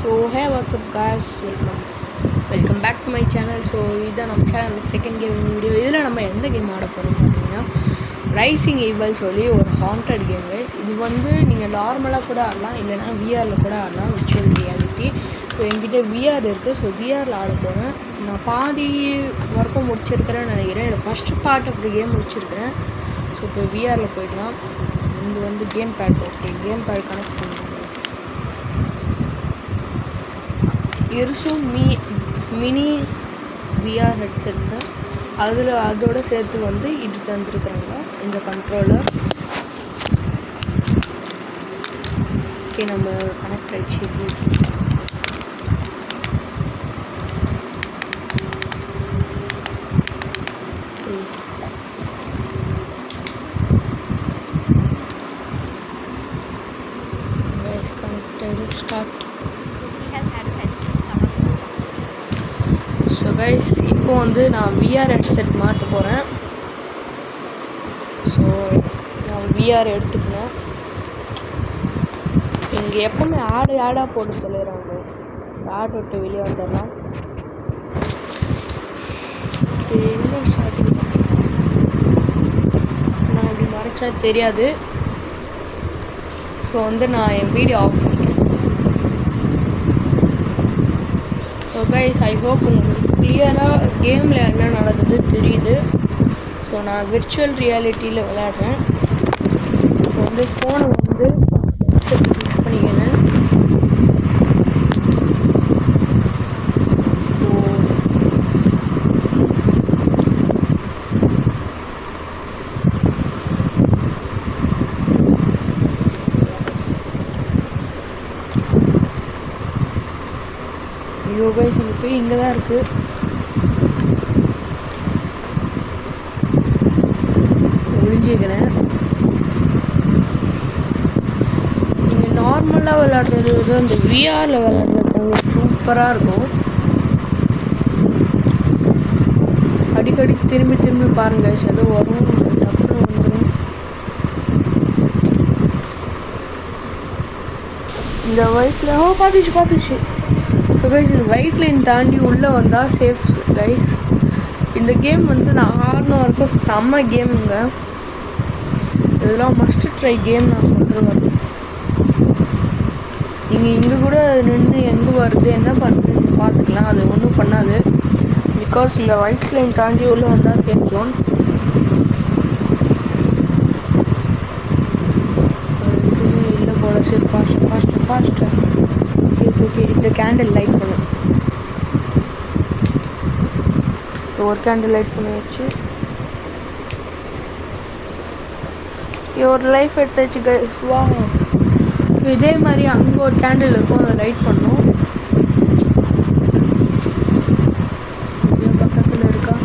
So hey, what's up guys, welcome back to my channel. So இதான் நம்ம channel second gaming video. இதில் நம்ம எந்த கேம் ஆட போகிறோம் பார்த்தீங்கன்னா ரைசிங் ஈவல் சொல்லி ஒரு ஹாண்டட் கேம் கைஸ். இது வந்து நீங்கள் நார்மலாக கூட ஆடலாம், இல்லைனா விஆரில் கூட ஆடலாம், விர்ச்சுவல் ரியாலிட்டி. ஸோ என்கிட்ட விஆர் இருக்குது. ஸோ விஆரில் ஆட போகிறேன். நான் பாதி ஒர்க்கை முடிச்சிருக்கிறேன்னு நினைக்கிறேன். என்னோடய first part of the game முடிச்சிருக்கிறேன். ஸோ இப்போ விஆரில் போயிடலாம். இது வந்து game pad. Okay, game pad connect பண்ணுறேன். இருசும் மினி விஆர் ஹெட்செட்டு அதோடு சேர்த்து வந்து இது தந்துருக்குறாங்க, இந்த கண்ட்ரோலர். ஓகே, நம்ம கனெக்ட் ஆகிடுச்சு. Connected, start. ஸோ கைஸ், இப்போ வந்து நான் விஆர் ஹெட்செட் மாட்ட போகிறேன். ஸோ நான் விஆர் எடுத்துக்கினேன். இங்கே எப்போவுமே ஆடாக போட்டு சொல்லிடுறாங்க. ஆட் விட்டு வெளியே வந்துடலாம். என்ன ஸ்டார்டிங் நான் இப்படி மறைச்சா தெரியாது. ஸோ வந்து நான் என் வீடியோ ஆஃப் பண்ணிக்கிறேன். ஸோ கைஸ், ஐ ஹோப் உங்களுக்கு கிளியராக கேமில் என்ன நடக்குது தெரியுது. ஸோ நான் விர்ச்சுவல் ரியாலிட்டியில் விளையாடுறேன். ஸோ வந்து ஃபோனை வந்து ஹெட்செட் ஃபிக்ஸ் பண்ணிக்கிறேன். ஐயோ கைஸ், அந்த போய் இங்கே தான் இருக்குது. ஒழிஞ்சிக்கிறேன். நீங்கள் நார்மலாக விளையாடுறது வந்து அந்த விஆரில் விளையாடுறது சூப்பராக இருக்கும். அடிக்கடி திரும்பி பாருங்கள். எதுவும் வரும், அப்புறம் வந்துடும். இந்த வயசில் பார்த்துச்சு. ஸோ கைஸ், இந்த ஒயிட் லைன் தாண்டி உள்ளே வந்தால் சேஃப் கைஸ். இந்த கேம் வந்து நான் ஆடணும் வரைக்கும் செம்ம கேமுங்க. இதெல்லாம் மஸ்ட் ட்ரை கேம் நான் சொல்கிறேன். நீங்கள் இங்கே கூட நின்று எங்கே வருது என்ன பண்ணுறதுன்னு பார்த்துக்கலாம். அது ஒன்றும் பண்ணாது. பிகாஸ் இந்த ஒயிட் லைன் தாண்டி உள்ளே வந்தால் சேஃப் ஜோன். இல்லை போல. சரி, ஃபாஸ்ட்டு. ஓகே, இந்த கேண்டில் லைட் பண்ணும். ஒரு கேண்டில் லைட் பண்ணி வச்சு ஒரு லைஃப் எடுத்தாச்சு கைஸ். வா, இதே மாதிரி அங்கே ஒரு கேண்டில் இருக்கும், அதை லைட் பண்ணும். இதே பக்கத்தில் இருக்கா.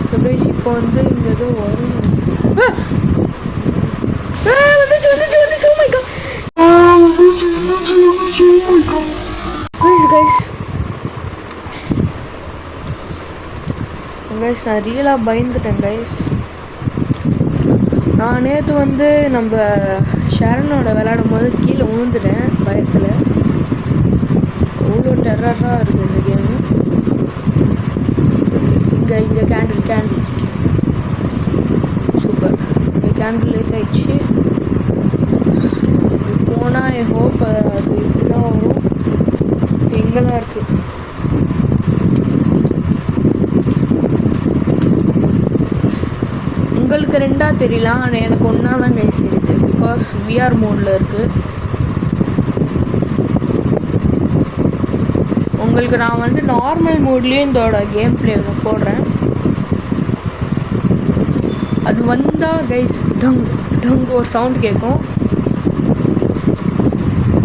ஸோ கைஸ், இப்போ வந்து இங்கே ஏதோ வரும். கைஸ், நான் ரியலாக பயந்துட்டேன் கைஸ். நான் நேற்று வந்து நம்ம ஷரணோட விளையாடும் போது கீழே விழுந்துட்டேன் பயத்தில். அவ்வளோ டெரராக இருக்குது இந்த கேமு. இங்கே கேண்டில் சூப்பர். இங்கே கேண்டில் லைட் ஆயிடுச்சு. போனால் என் ஹோப் அது இப்படி தான் வரும். இங்கே தான் இருக்குது. உங்களுக்கு ரெண்டாக தெரியலாம், ஆனால் எனக்கு ஒன்றா தான் கைஸ் இருக்குது. பிகாஸ் விஆர் மோடில் இருக்குது. உங்களுக்கு நான் வந்து நார்மல் மோட்லேயும் இதோட கேம் பிளேவில் போடுறேன். அது வந்தால் கைஸ் டங் ஒரு சவுண்ட் கேட்கும்.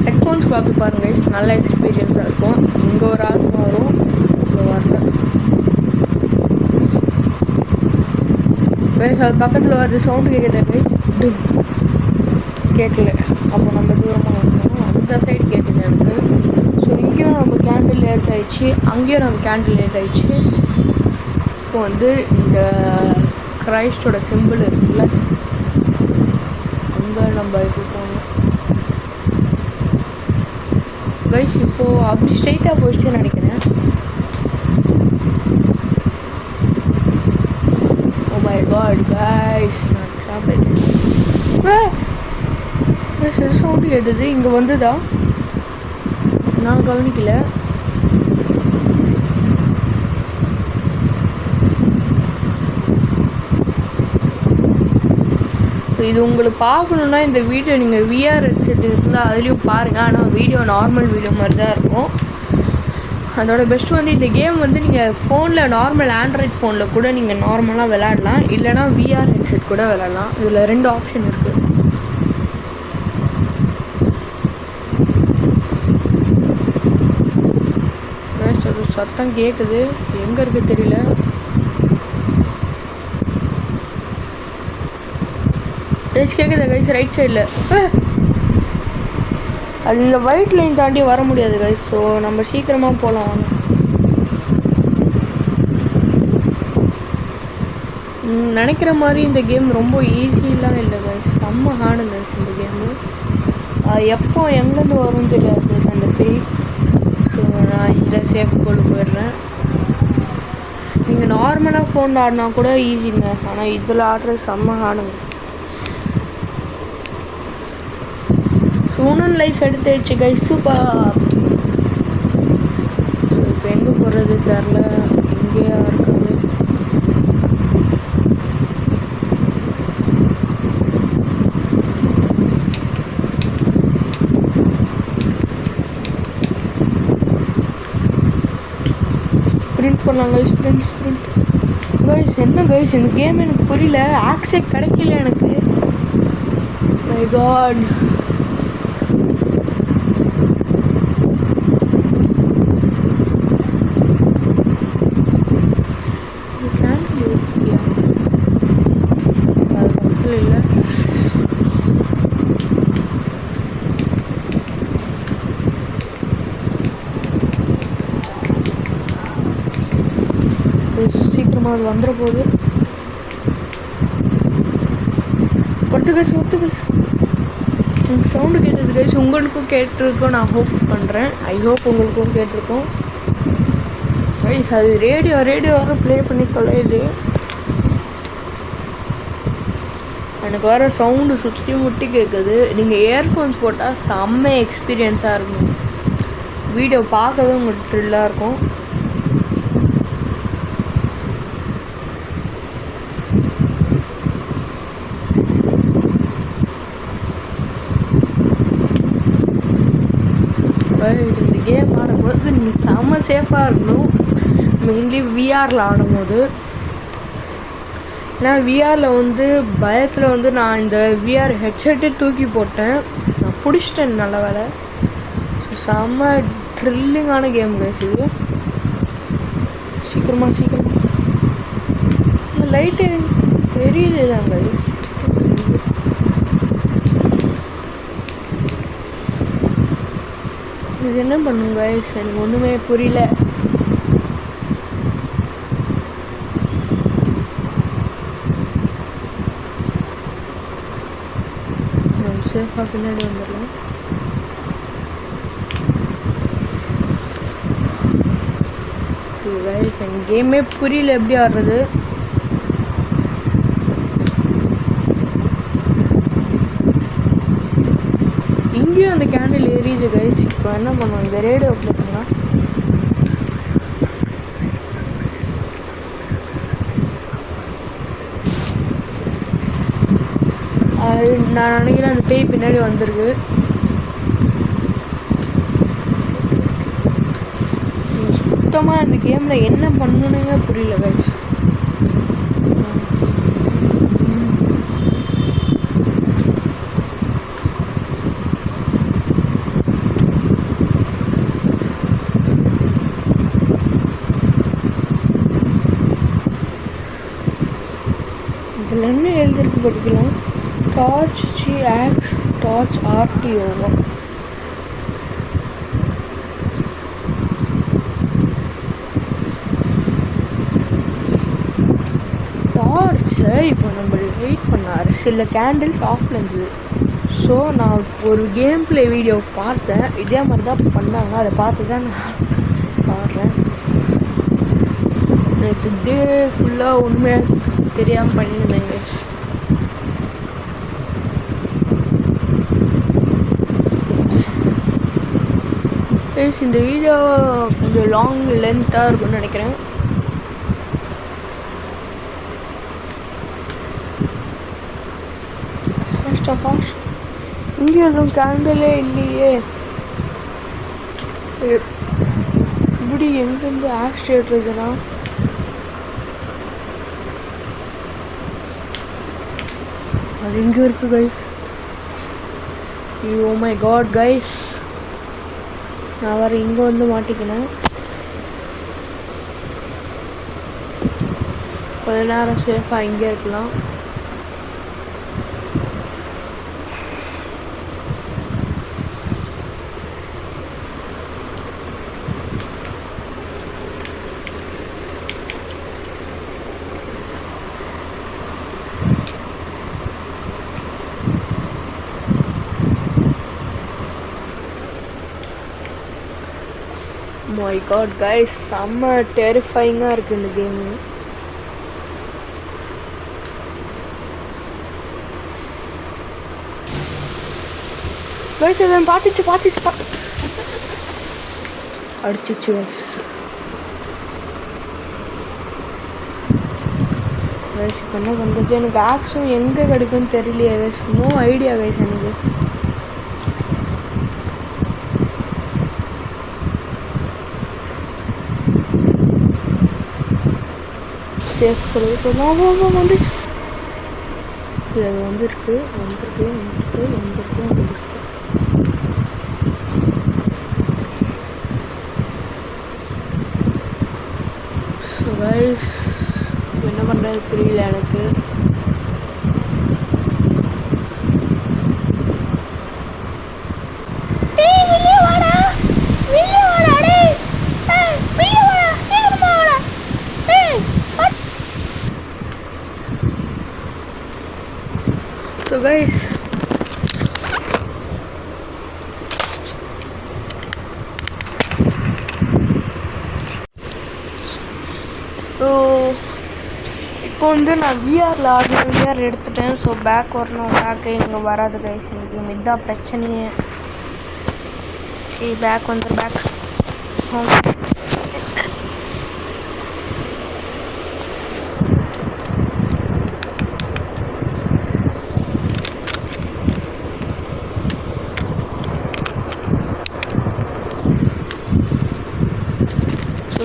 ஹெட்ஃபோன்ஸ் பார்த்து பாருங்க கைஸ், நல்ல எக்ஸ்பீரியன்ஸாக இருக்கும். இங்கே ஒரு ஆத்மா வரும், இங்கே வரல கைஸ். அது பக்கத்தில் வருது, சவுண்டு கேட்குது கைஸ். கேட்கல. அப்போ நம்ம தூரமாக இருக்கணும். அந்த சைடு கேட்டுது எனக்கு. ஸோ இங்கேயும் நம்ம கேண்டில் லேட் ஆகிடுச்சு, அங்கேயும் நம்ம கேண்டில் லேட் ஆகிடுச்சு. இப்போ வந்து இந்த கிரைஸ்டோட சிம்பிள் இருக்குல்ல, அங்கே நம்ம இது போகணும். கைஸ் இப்போது அப்படி ஸ்ட்ரைட்டாக போயிடுச்சுன்னு நினைக்கிறேன். ஓ மை காட் கைஸ், நான் ட்ராவல் சவுண்டு கேட்டது. இங்கே வந்துதா? நான் கவனிக்கல. இது உங்களுக்கு பார்க்கணுன்னா இந்த வீடியோ நீங்கள் விஆர் ஹெட்செட் இருந்தால் அதுலேயும் பாருங்கள். ஆனால் வீடியோ நார்மல் வீடியோ மாதிரி தான் இருக்கும். அதோட பெஸ்ட் வந்து இந்த கேம் வந்து நீங்கள் ஃபோனில் நார்மல் ஆண்ட்ராய்ட் ஃபோனில் கூட நீங்கள் நார்மலாக விளையாடலாம், இல்லைனா விஆர் ஹெட்செட் கூட விளையாடலாம். இதில் 2 ஆப்ஷன் இருக்குது. சத்தம் கேட்குது, எங்கே இருக்குது தெரியல. கைஸ் கேட்குதா கைஸ்? ரைட் சைடில் அது இந்த ஒயிட் லைன் தாண்டி வர முடியாது கைஸ். ஸோ நம்ம சீக்கிரமாக போகலாம் வாங்க. நினைக்கிற மாதிரி இந்த கேம் ரொம்ப ஈஸிலாம் இல்லை கைஸ், செம்ம ஹார்டு கைஸ் இந்த கேமு. எப்போ எங்கேருந்து வரும்னு தெரியாது அந்த பேய். ஸோ நான் இதை சேஃப் கொண்டு போயிடுறேன். நீங்கள் நார்மலாக ஃபோன் ஆடினா கூட ஈஸிங்க, ஆனால் இதில் ஆடுறது செம்ம ஹார்டுங்க. சூனன் லைஃப் எடுத்து வச்சு கைஸ், சூப்பர். இப்போ எங்கே போகிறது தெரில, இங்கேயா இருக்குது. ஸ்ப்ரிண்ட் பண்ணலாம் கைஸ், ஸ்ப்ரிண்ட் கைஸ். என்ன கைஸ் இந்த கேம் எனக்கு புரியல, ஆக்செஸ் கிடைக்கல எனக்கு. My god. சீக்கிரமாக அது வந்துட போகுது. ஒருத்து கைஸ் எனக்கு சவுண்டு கேட்டது கைஸ். உங்களுக்கும் கேட்டிருக்கோம் நான் ஹோப் பண்ணுறேன். ஐ ஹோப் உங்களுக்கும் கேட்டிருக்கோம் கைஸ். அது ரேடியோ வர ப்ளே பண்ணி தொலையுது. எனக்கு வர சவுண்டு சுற்றி முட்டி கேட்குது. நீங்கள் இயர்ஃபோன்ஸ் போட்டால் செம்ம எக்ஸ்பீரியன்ஸாக இருக்கும். வீடியோ பார்க்கவே உங்களுக்கு த்ரில்லாக இருக்கும். இந்த கேம் ஆடும்போது நீங்கள் செம்ம சேஃபாக இருக்கணும், மெயின்லி விஆரில் ஆடும்போது. ஏன்னா விஆரில் வந்து பயத்தில் வந்து நான் இந்த விஆர் ஹெட்செட்டே தூக்கி போட்டேன். நான் பிடிச்சிட்டேன் நல்ல வேலை. ஸோ செம்ம த்ரில்லிங்கான கேம் கைஸ் இது. சீக்கிரமாக இந்த லைட்டு தெரியுது தான் கைஸ். இது என்ன பண்ணுங்க கைஸ், எனக்கு ஒன்றுமே புரியல. சேஃபாக பின்னாடி வந்துடலாம். கைஸ் எனக்கு கேமே புரியல எப்படி ஆடுறது. இங்கேயும் அந்த கேண்டில் எரியுது கைஸ். இப்போ என்ன பண்ணுவோம், இந்த ரேடியோ அப்ளை பண்ணலாம். நான் நினைக்கிறேன் அந்த பேய் பின்னாடி வந்துருக்கு. சுத்தமாக இந்த கேமில் என்ன பண்ணணுங்க புரியல கைஸ். இதில் என்ன எழுதிருக்கு படிக்கலாம். Torch axe torch RTO. டார்ச்சை இப்போ நம்ம வெயிட் பண்ணார். சில கேண்டில்ஸ் ஆஃப்ல இருந்தது. ஸோ நான் ஒரு கேம் ப்ளே வீடியோ பார்த்தேன், இதே மாதிரி தான் பண்ணாங்க, அதை பார்த்து தான் நான் பாடுறேன். எனக்கு டே ஃபுல்லாக உண்மையாக தெரியாமல் பண்ணியிருந்தேன் கைஸ். இந்த வீடியோ கொஞ்சம் லாங் லென்த்தாக இருக்கும்னு நினைக்கிறேன். ஃபர்ஸ்ட் ஆஃப் ஆல் இங்கே எதுவும் கேண்டலே இல்லையே, இப்படி எங்கேருந்து ஆக்சிடென்ட் இருக்குதுன்னா அது எங்கே இருக்குது guys? Oh my god guys, நான் வேறு இங்கே வந்து மாட்டிக்கினேன். கொஞ்ச நேரம் சேஃபாக இங்கே இருக்கலாம். My god guys, செம்ம டெரிஃபைங்காக இருக்குது இந்த கேமு. கைஸ் எல்லாம் பார்த்துச்சு அடிச்சிச்சு கைஸ். கைஸ் இப்போ என்ன பண்ணுறது, எனக்கு ஆக்ஸும் எங்கே கிடைக்கும்னு தெரியலையே கைஸ். நோ ஐடியா கைஸ் எனக்கு. சேஃப் கொடுத்து வந்துச்சு. சரி அது வந்துருக்கு. ஸோ கைஸ் என்ன பண்ணுறது புரியல எனக்கு. So guys, இப்போ வந்து நான் விஆரில் ஆடுறேன். விஆர் எடுத்துட்டேன். ஸோ பேக் வரணும், பேக்கு இங்கே வராது கைஸ். எனக்கு இதுதான் பிரச்சனையே. ஓகே பேக் வந்துடும். பேக்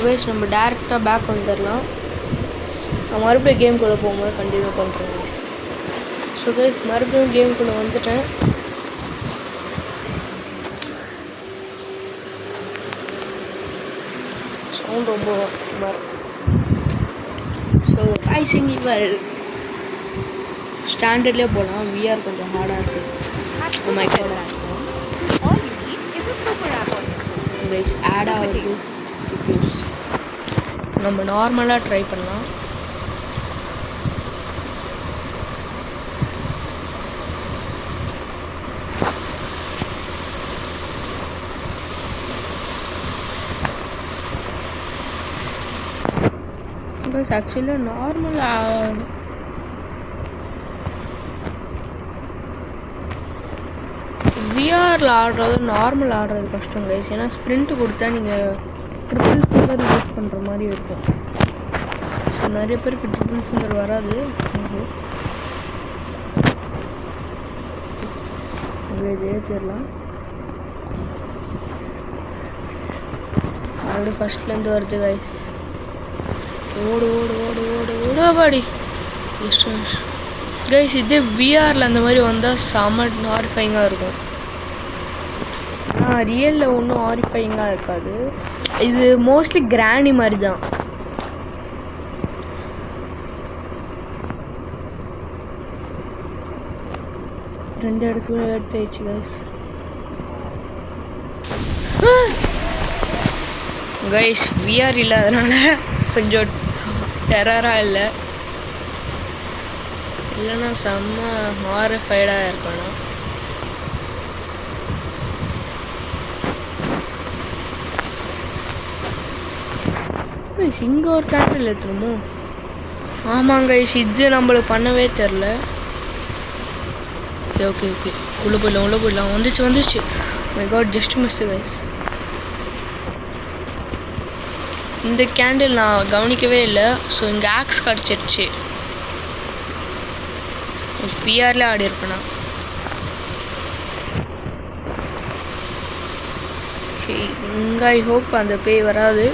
கைஸ் நம்ம டேரெக்டாக பேக் வந்துடலாம். நான் மறுபடியும் கேம்குள்ளே போகும்போது கண்டினியூ பண்ணுறேன் கைஸ். ஸோ கைஸ் மறுபடியும் கேம்குள்ளே வந்துட்டேன். சவுண்ட் ரொம்ப ஸோ ரைசிங் ஈவல் ஸ்டாண்டர்ட்லேயே போகலாம். விஆர் கொஞ்சம் ஹார்டாக இருக்குது. மை காட் கைஸ் ஆட் ஆகுது. நம்ம நார்மலாக ட்ரை பண்ணலாம். பட் ஆக்சுவலி நார்மலாக விஆரில் ஆடுறது நார்மல் ஆடுறது கஷ்டம் கைஸ். ஏன்னா ஸ்ப்ரிண்ட் கொடுத்தா நீங்கள் ட்ரிபிள் ஃபிங்கர் யூஸ் பண்ணுற மாதிரி இருக்கும். ஸோ நிறைய பேருக்கு ட்ரிபிள் ஃபிங்கர் வராது. இதே தெரியலாம். மறுபடியும் ஃபஸ்ட்லேருந்து வருது கைஸ். ஓடு பாடி கைஸ். இதே விஆரில் அந்த மாதிரி வந்தால் செம ஹாரிஃபைங்காக இருக்கும். ஆனால் ரியலில் ஒன்றும் ஹாரிஃபைங்காக இருக்காது. இது மோஸ்ட்லி கிராணி மாதிரி தான். ரெண்டு இடத்துல எடுத்து கைஸ். கைஸ் விஆர் இல்லாதனால கொஞ்சம் டெரராக இல்லை, இல்லைன்னா செம்ம ஹாரிஃபைடாக இருக்கணும். இங்கே ஒரு கேண்டில் ஏற்றுமோ? ஆமாங்க இது நம்மளுக்கு பண்ணவே தெரில. ஓகே ஓகே உள்ளே போயிடலாம் வந்துச்சு. My god just miss guys. இந்த கேண்டில் நான் கவனிக்கவே இல்லை. ஸோ இங்கே ஆக்ஸ் கிடச்சிருச்சு. பிஆர்ல ஆடி இருப்பேனா? ஓகே இங்கே ஐ ஹோப் அந்த பேய் வராது.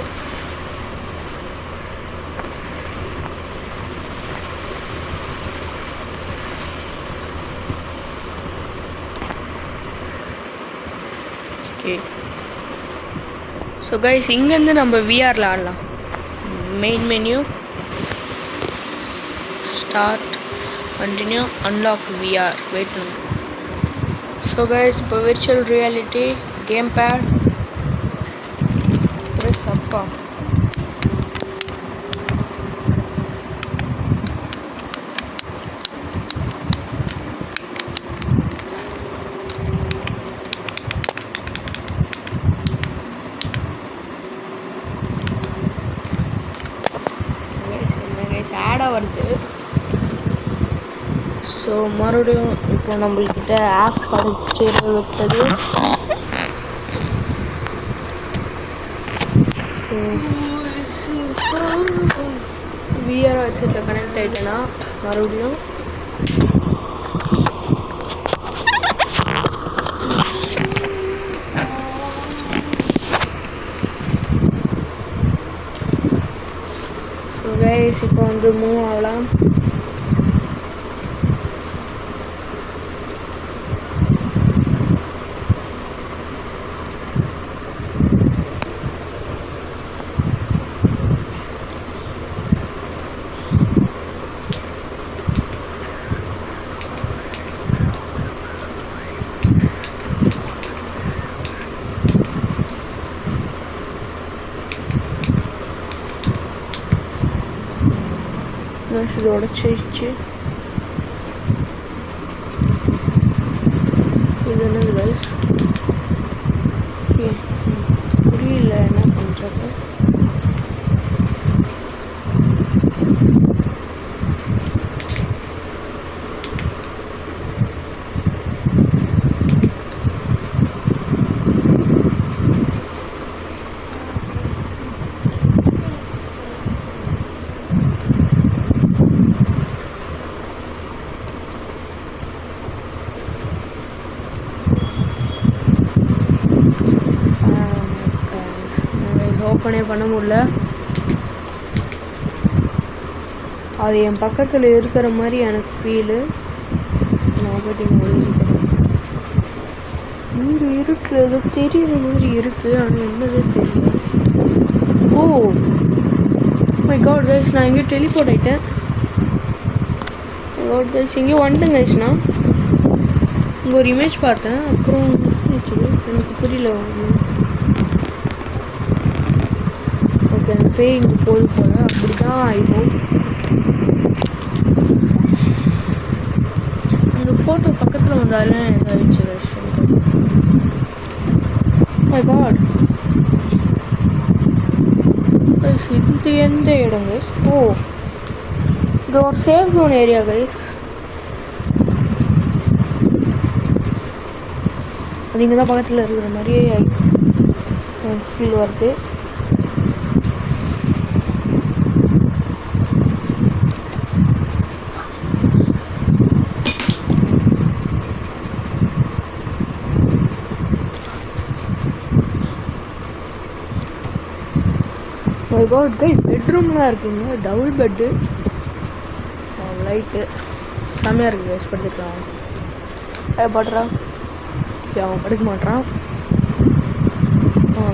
ஓகே ஸோ கைஸ் இங்கேருந்து நம்ம விஆரில் ஆடலாம். Main menu, start, continue, unlock VR. Wait பண்ணுங்க. ஸோ கைஸ் இப்போ virtual reality game pad press அப்பா. ஆடாக வருது. ஸோ மறுபடியும் இப்போ நம்மள்கிட்ட ஆப்ஸ் கிடச்சி விட்டது. விஆர் வச்சுட்டு கனெக்ட் ஆகிட்டேன்னா மறுபடியும் கைஸ் இப்போ வந்து மூவ் ஆகலாம். இது உடச்சிச்சு. இது என்னது கைஸ்? புரியல என்ன பண்ணுறது. ஓப்பனே பண்ண முடியல. அது என் பக்கத்தில் இருக்கிற மாதிரி எனக்கு ஃபீலு. நான் போய்ட்டு இங்கே இருட்டில் ஏதோ தெரிகிற மாதிரி இருக்குது. ஆனால் என்னதே தெரியல. ஓ மை காட் கைஸ், நான் எங்கேயோ டெலிபோர்ட் ஆகிட்டேன். காட் கைஸ் எங்கேயோ வந்துட்டேன் கைஸ். நான் இங்கே ஒரு இமேஜ் பார்த்தேன். அப்புறம் எனக்கு புரியல. ஓகே அந்த பேய் இங்கே போது போல அப்படி தான் ஆகிடும். அந்த ஃபோட்டோ பக்கத்தில் வந்தாலும் இதாகிடுச்சு கைஸ். மை காட் கைஸ் இது எந்த இடம் கைஸ்? ஓ இது ஒரு சேஃப் ஜோன் ஏரியா கைஸ். அது இங்கே தான் பக்கத்தில் இருக்கிற மாதிரியே ஃபீல் வருது. மை காட் கைஸ் பெட்ரூம்லாம் இருக்குங்க. டபுள் பெட்டு, லைட்டு செம்மையாக இருக்குது கைஸ். படுத்துக்கலாம். படுறான் அவன் படுக்க மாட்டான்.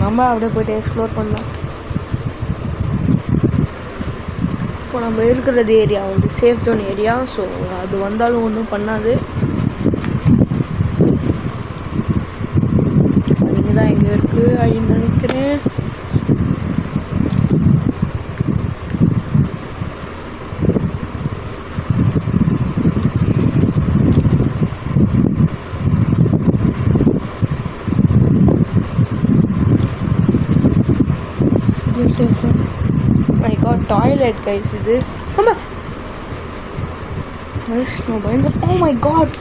நம்ம அப்படியே போய்ட்டு எக்ஸ்ப்ளோர் பண்ணலாம். இப்போ நம்ம இருக்கிறது ஏரியா வந்து சேஃப் ஜோன் ஏரியா. ஸோ அது வந்தாலும் ஒன்றும் பண்ணாது. நீங்கள் தான் எங்கே இருக்குது அப்படின்னு நினைக்கிறேன். மை காட், டாய்லெட் கைஸ் இது. ஆமாம் கைஸ், நான் பயந்து. ஓ மை காட்,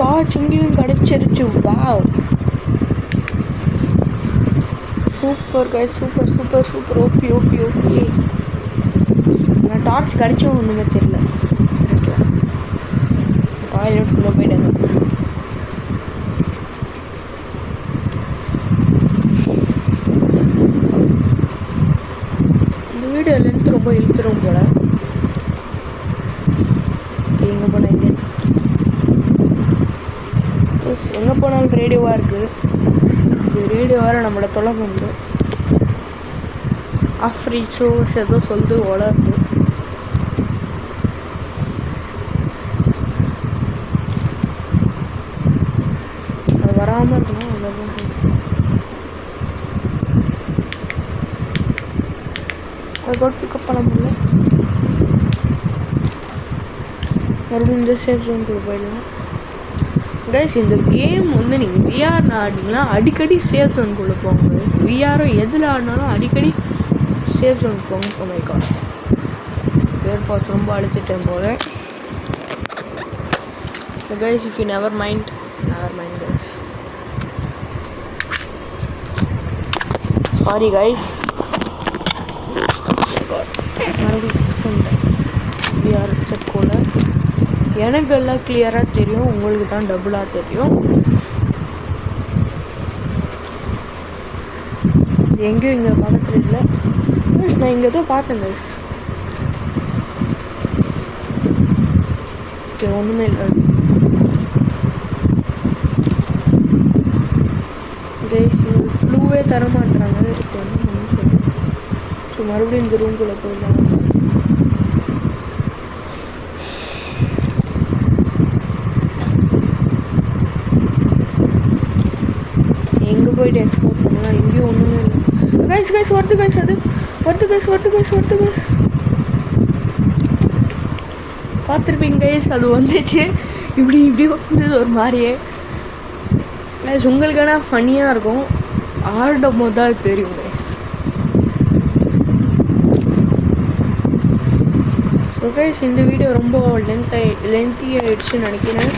டார்ச் இங்கேயும் கிடச்சிருச்சு. Wow, super guys, super super super. Okay okay okay. நான் டார்ச் கிடச்சும் ஒன்றுமே தெரியல. டாய்லெட்டுக்குள்ளே போயிட்டேன் கைஸ். இந்த வீடியோ லென்த் ரொம்ப இழுத்துரும் போல. எங்கே போனால் இங்கே எங்கே போனாலும் ரேடியோவாக இருக்குது. இது ரேடியோ வேறு நம்மளோட தொலை வந்து ஆஃப்ரி ஷோஸ் ஏதோ சொல்லுது வளருது. அது வராமல் இருக்கணும். அவ்வளோதான். அது கூட பிக்கப் பண்ண முடியல. மறுபடியும் இந்த சேஃப் ஜோனுக்குள்ளே போயிடலாம் கைஸ். இந்த கேம் வந்து நீங்கள் விஆர் ஆடினீங்கன்னா அடிக்கடி சேஃப் ஜோனுக்குள்ளே போங்க. விஆரோ எதில் ஆடினாலும் அடிக்கடி சேஃப் ஜோன் போங்க. ஓ மை காட், பேர் பார்த்து ரொம்ப அழுத்திட்டேன் போல. So guys, if you never mind guys. Sorry guys. VR செட்கோல எனக்கு எல்லாம் கிளியராக தெரியும், உங்களுக்கு தான் டபுளாக தெரியும். எங்கேயும் இங்கே பக்கத்தில் இல்லை. நான் இங்கே தான் பார்த்தேன் கைஸ். ஓகே, ஒன்றுமே இல்லை கைஸ். இது ப்ளூவே தரமாட்டுறாங்க. இதுக்கு ஒன்றும் சொல்லி ஸோ மறுபடியும் இந்த ரூம்குள்ளே போயிடலாம். எங்கே போயிட்டு எக்ஸ்ப்ளோர் பண்ணலாம்? எங்கேயும் ஒன்றுமே இல்லை கைஸ். கைஸ் வருது கைஸ், அது வருது கைஸ், வருது கைஸ், வருது கைஸ். பார்த்துருப்பீங்க கைஸ், அது வந்துச்சு. இப்படி இப்படி வந்தது ஒரு மாதிரியே கைஸ். உங்களுக்கான ஃபன்னியாக இருக்கும், ஆடும் போது தான் தெரியும் கைஸ். ஸோ கைஸ், இந்த வீடியோ ரொம்ப லென்த்தி ஆகிடுச்சுன்னு நினைக்கிறேன்.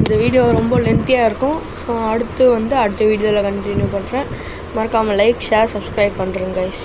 இந்த வீடியோ ரொம்ப லென்த்தியாக இருக்கும். ஸோ அடுத்த வீடியோவில் கண்டினியூ பண்ணுறேன். மறக்காமல் லைக், ஷேர், சப்ஸ்கிரைப் பண்ணுறேன் கைஸ்.